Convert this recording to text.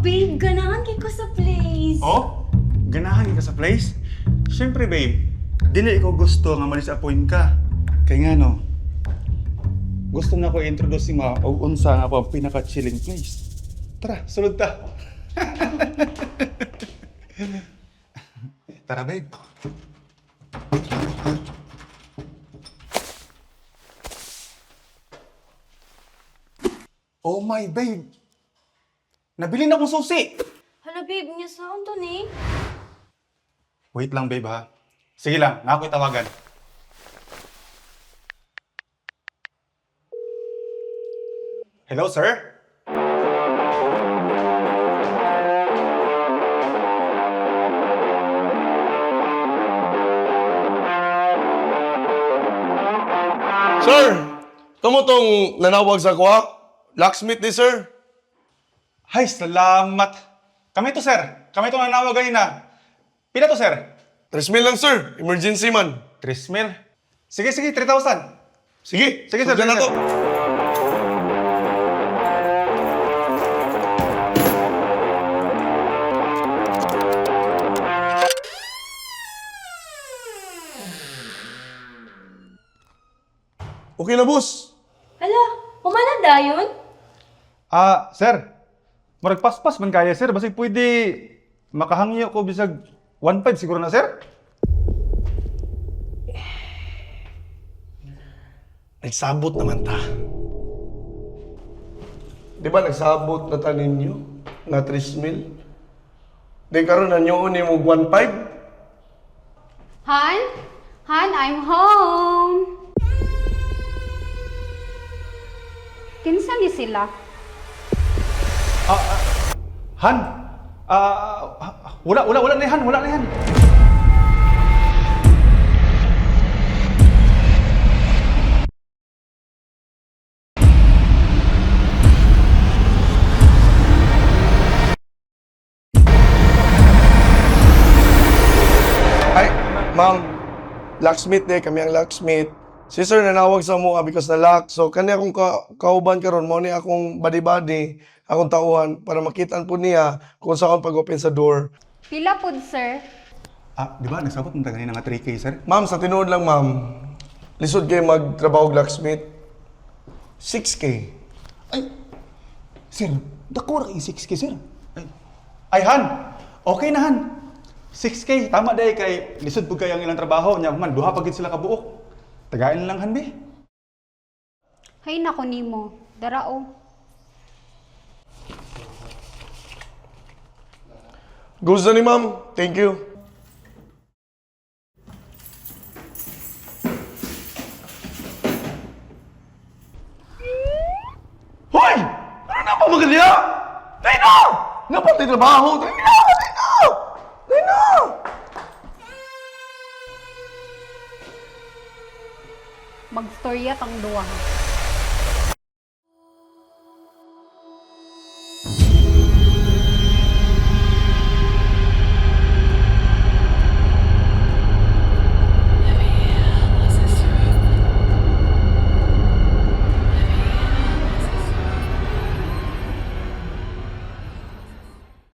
babe, ganahan kay ko sa place. Oh? Ganahan ka sa place? Siyempre, babe. Dili ko gusto nga ma-disappoint ka. Kaya nga, no, gusto na ko i-introduce si mga o unsa nga po ang pinaka-chilling place. Tara, sulod ta. Tara, babe. Oh my babe! Nabili na akong susi! Hala babe, niya saan to ni? Wait lang babe ha. Sige lang, na ako itawagan. Hello sir? Sir, kamo tong nanawag sa kuha? Locksmith ni sir. Ay, salamat. Kami to sir. Kami to nanawag ganina. Pila to sir? 3,000 lang sir. Emergency man. 3,000. Sige, 3,000. Sige, Sige, sir, sugdan sige, na to. sir. Okay na boss. Hala, umana dayon? Sir. Murag paspas man kaya sir. Basta pwede makahangyo ko bisag 1.5 siguro na sir. Nagsabot naman ta. Di ba nagsabot na ta ninyo? Na 3,000? Di karon na nyo ni mo 1.5? Han? Han, I'm home! Kinsa ni sila? Han. Wala na yan. Wala na yan. Ay, ma'am. Locksmith kami ang locksmith. Si sir nanawag sa mo because na lock. So kani akong kauban karon mo ni akong body-body, akong tauhan para makitaan po niya kung saan pag-open sa door. Pila pod, sir? Di ba? Nagsabot mo ganina nga 3K sir? Ma'am, sa tinuod lang ma'am, lisod kayo magtrabaho og locksmith. 6K. Ay, sir, dako ra kay 6K, sir. Ay, Han, okay na, Han. 6K, tama day kay lisod po kayo ang ilang trabaho. Nya man, duha pagid sila kabuok. Tagain lang, Han, be. Hay nako nimo. Darao. Goes na ni ma'am. Thank you. Hoy! Ano na pa magalya? Tayo na! Napatay trabaho! Tayo na! Tayo na! Tayo na! Magstorya tang duwa.